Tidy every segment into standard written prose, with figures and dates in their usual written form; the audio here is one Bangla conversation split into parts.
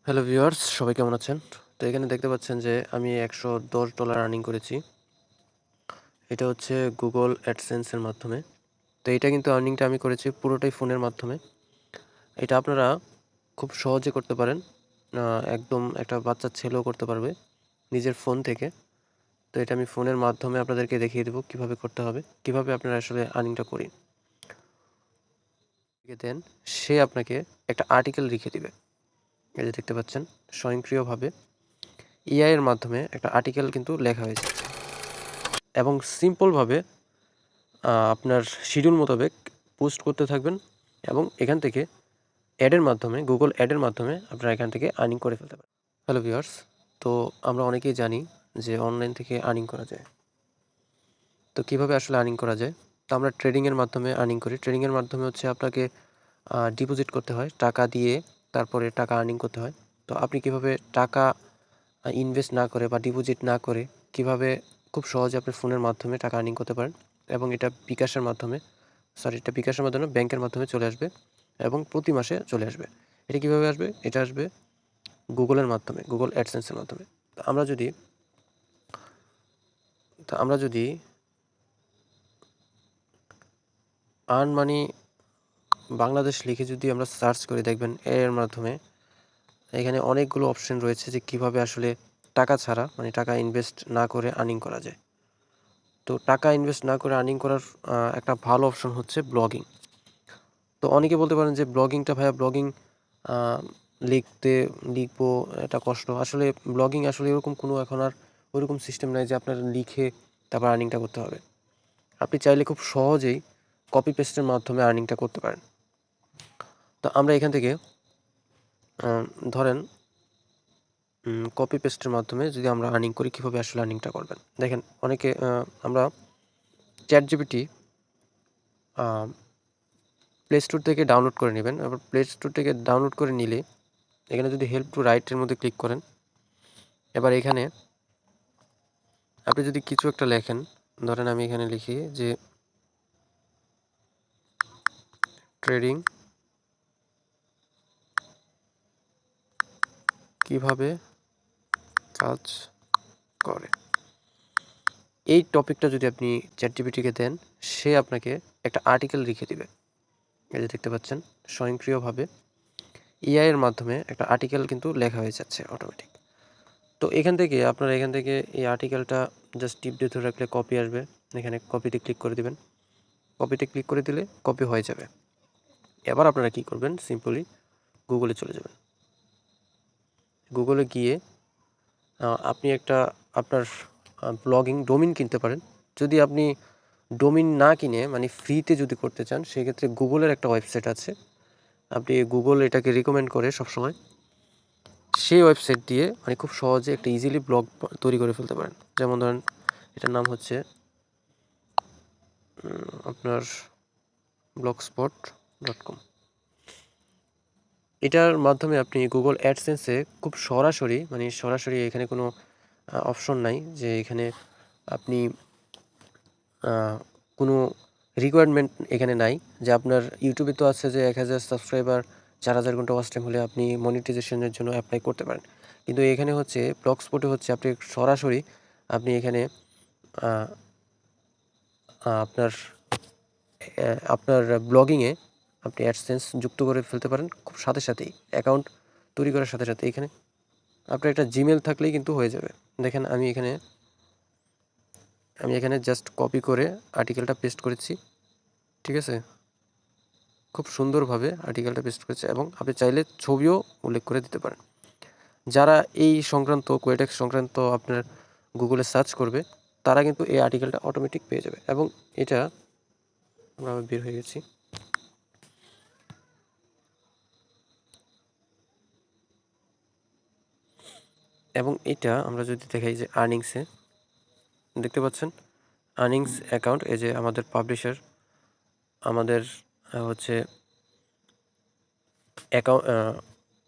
হ্যালো ভিউয়ার্স, সবাই কেমন আছেন? তো এখানে দেখতে পাচ্ছেন যে আমি $110 আর্নিং করেছি। এটা হচ্ছে Google AdSense এর মাধ্যমে। তো এটা কিন্তু আর্নিংটা আমি করেছি পুরোটাই ফোনের মাধ্যমে। এটা আপনারা খুব সহজে করতে পারেন। আ একদম একটা বাচ্চা ছেলেও করতে পারবে নিজের ফোন থেকে। তো এটা আমি ফোনের মাধ্যমে আপনাদেরকে দেখিয়ে দেব কিভাবে করতে হবে, কিভাবে আপনারা আসলে আর্নিংটা করি। দেন সে আপনাকে একটা আর্টিকেল লিখে দিবে। এই যে দেখতে পাচ্ছেন স্বয়ংক্রিয়ভাবে AI এর মাধ্যমে একটা আর্টিকেল কিন্তু লেখা হয়ে যাচ্ছে এবং সিম্পলভাবে আপনার শিডিউল মোতাবেক পোস্ট করতে থাকবেন এবং এখান থেকে অ্যাডের মাধ্যমে Google অ্যাডের মাধ্যমে আপনারা এখান থেকে আর্নিং করে ফেলতে পারেন। হ্যালো ভিউয়ার্স, তো আমরা অনেকেই জানি যে অনলাইন থেকে আর্নিং করা যায়। তো কিভাবে আসলে আর্নিং করা যায়? তো আমরা ট্রেডিংয়ের মাধ্যমে আর্নিং করি। ট্রেডিংয়ের মাধ্যমে হচ্ছে আপনাকে ডিপোজিট করতে হয়। টাকা দিয়ে তারপরে টাকা আর্নিং করতে হয়। তো আপনি কিভাবে টাকা ইনভেস্ট না করে বা ডিপোজিট না করে কিভাবে খুব সহজে আপনার ফোনের মাধ্যমে টাকা আর্নিং করতে পারেন এবং এটা বিকাশের মাধ্যমে ব্যাংকের মাধ্যমে চলে আসবে এবং প্রতি মাসে চলে আসবে। এটা কিভাবে আসবে? এটা আসবে গুগলের মাধ্যমে, Google AdSense এর মাধ্যমে। তো আমরা যদি আর্ন মানি বাংলাদেশ লিখে যদি আমরা সার্চ করে দেখবেন এর মাধ্যমে এখানে অনেকগুলো অপশন রয়েছে যে কিভাবে আসলে টাকা ছাড়া মানে টাকা ইনভেস্ট না করে আর্নিং করা যায়। তো টাকা ইনভেস্ট না করে আর্নিং করার একটা ভালো অপশন হচ্ছে ব্লগিং। তো অনেকে বলতে পারেন যে ব্লগিংটা ভাইয়া ব্লগিং আ লিখবো এটা কষ্ট। আসলে ব্লগিং আসলে এরকম কোনো এখন আর ওইরকম সিস্টেম নাই যে আপনার লিখে তারপর আর্নিংটা করতে হবে। আপনি চাইলে খুব সহজেই কপি পেস্টের মাধ্যমে আর্নিংটা করতে পারেন। তো আমরা এখান থেকে আ ধরেন কপি পেস্টের মাধ্যমে যদি আমরা আর্নিং করি, কিভাবে আসলে আর্নিংটা করবেন? দেখেন অনেকে আমরা ChatGPT আ প্লে স্টোর থেকে ডাউনলোড করে নেবেন। এবার প্লে স্টোর থেকে ডাউনলোড করে নিলে এখানে যদি হেল্প টু রাইট এর মধ্যে ক্লিক করেন, এবার এখানে আপনি যদি কিছু একটা লেখেন, ধরেন আমি এখানে লিখি যে ট্রেডিং কিভাবে কাজ করে। এই টপিকটা যদি আপনি ChatGPT-কে দেন, সে আপনাকে একটা আর্টিকেল লিখে দিবে। এই যে দেখতে পাচ্ছেন স্বয়ংক্রিয়ভাবে AI এর মাধ্যমে একটা আর্টিকেল কিন্তু লেখা হয়ে যাচ্ছে অটোমেটিক। তো এখান থেকে এই আর্টিকেলটা জাস্ট টিপ দিয়ে ধরে রাখলে কপি আসবে। এখানে কপিতে ক্লিক করে দিবেন। কপিতে ক্লিক করে দিলে কপি হয়ে যাবে। এবার আপনারা কি করবেন? সিম্পলি গুগলে চলে যাবেন। গুগলে গিয়ে আপনি একটা আপনার ব্লগিং ডোমেইন কিনতে পারেন। যদি আপনি ডোমেইন না কিনে মানে ফ্রিতে যদি করতে চান, সেক্ষেত্রে গুগলের একটা ওয়েবসাইট আছে। আপনি গুগল এটাকে রিকমেন্ড করে সবসময়। সেই ওয়েবসাইট দিয়ে মানে খুব সহজে একটা ইজিলি ব্লগ তৈরি করে ফেলতে পারেন। যেমন ধরেন এটার নাম হচ্ছে আপনার blogspot.com। এটার মাধ্যমে আপনি Google AdSense এ খুব সরাসরি এখানে কোনো অপশন নাই যে এখানে আপনি আ কোনো রিকোয়ারমেন্ট এখানে নাই যে আপনার YouTube এ তো আছে যে ১,০০০ সাবস্ক্রাইবার ৪,০০০ ঘন্টা ওয়াচ টাইম হলে আপনি মনিটাইজেশনের জন্য এপ্লাই করতে পারেন। কিন্তু এখানে হচ্ছে ব্লগস্পট এ হচ্ছে আপনি এখানে আ আপনার আপনার ব্লগিংয়ে আপনি অ্যাডসেন্স যুক্ত করে ফেলতে পারেন খুব সাথেই। অ্যাকাউন্ট তৈরি করার সাথে এখানে আপনার একটা Gmail থাকলেই কিন্তু হয়ে যাবে। দেখেন আমি এখানে জাস্ট কপি করে আর্টিকেলটা পেস্ট করেছি। ঠিক আছে? খুব সুন্দরভাবে আর্টিকেলটা পেস্ট করেছি এবং আপনি চাইলে ছবিও উল্লেখ করে দিতে পারেন। যারা এই সংক্রান্ত কোয়েটেক্স সংক্রান্ত আপনার গুগলে সার্চ করবে, তারা কিন্তু এই আর্টিকেলটা অটোমেটিক পেয়ে যাবে এবং এটা আমরা বের হয়ে গেছি। এবং এটা আমরা যদি দেখাই যে আর্নিংসে দেখতে পাচ্ছেন আর্নিংস অ্যাকাউন্ট এই যে আমাদের পাবলিশার আমাদের হচ্ছে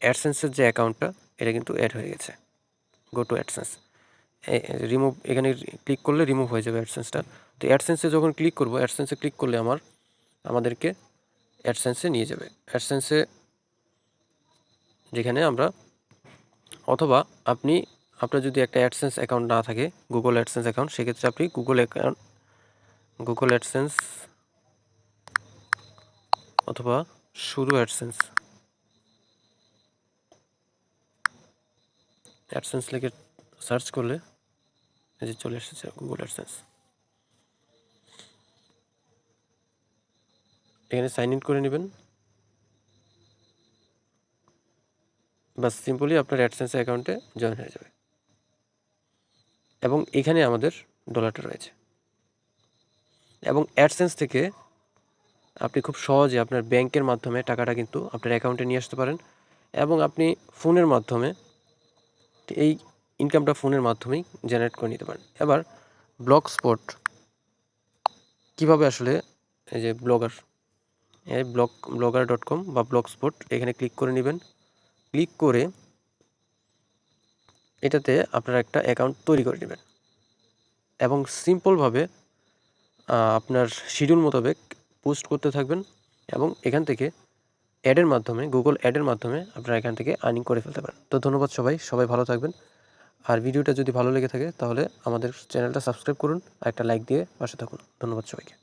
অ্যাডসেন্সের যে অ্যাকাউন্টটা এটা কিন্তু অ্যাড হয়ে গেছে। গো টু অ্যাডসেন্স রিমুভ এখানে ক্লিক করলে রিমুভ হয়ে যাবে অ্যাডসেন্সটা। তো অ্যাডসেন্সে যখন ক্লিক করব অ্যাডসেন্সে ক্লিক করলে আমাদেরকে অ্যাডসেন্সে নিয়ে যাবে। অ্যাডসেন্সে যেখানে আমরা অথবা আপনার যদি একটা অ্যাডসেন্স অ্যাকাউন্ট না থাকে, গুগল অ্যাডসেন্স অ্যাকাউন্ট, সেক্ষেত্রে আপনি গুগল অ্যাডসেন্স অথবা শুধু অ্যাডসেন্স লিখে সার্চ করলে এই যে চলে এসেছে গুগল অ্যাডসেন্স। এখানে সাইন ইন করে নেবেন, বাস সিম্পলি আপনার অ্যাডসেন্স অ্যাকাউন্টে জয়েন হয়ে যাবে। এবং এখানে আমাদের ডলারটা রয়েছে। এবং অ্যাডসেন্স থেকে আপনি খুব সহজে আপনার ব্যাংকের মাধ্যমে টাকাটা কিন্তু আপনার অ্যাকাউন্টে নিয়ে আসতে পারেন, এবং আপনি ফোনের মাধ্যমে এই ইনকামটা ফোনের মাধ্যমেই জেনারেট করে নিতে পারেন। এবার ব্লগস্পট কীভাবে আসলে, এই যে blogger.com বা ব্লগস্পট, এখানে ক্লিক করে নেবেন। ক্লিক করে এটাতে আপনারা একটা অ্যাকাউন্ট তৈরি করে নেবেন এবং সিম্পলভাবে আপনার শিডিউল মোতাবেক পোস্ট করতে থাকবেন, এবং এখান থেকে গুগল অ্যাডের মাধ্যমে আপনারা এখান থেকে আর্নিং করে ফেলতে পারেন। তো ধন্যবাদ সবাই ভালো থাকবেন। আর ভিডিওটা যদি ভালো লেগে থাকে তাহলে আমাদের চ্যানেলটা সাবস্ক্রাইব করুন আর একটা লাইক দিয়ে পাশে থাকুন। ধন্যবাদ সবাইকে।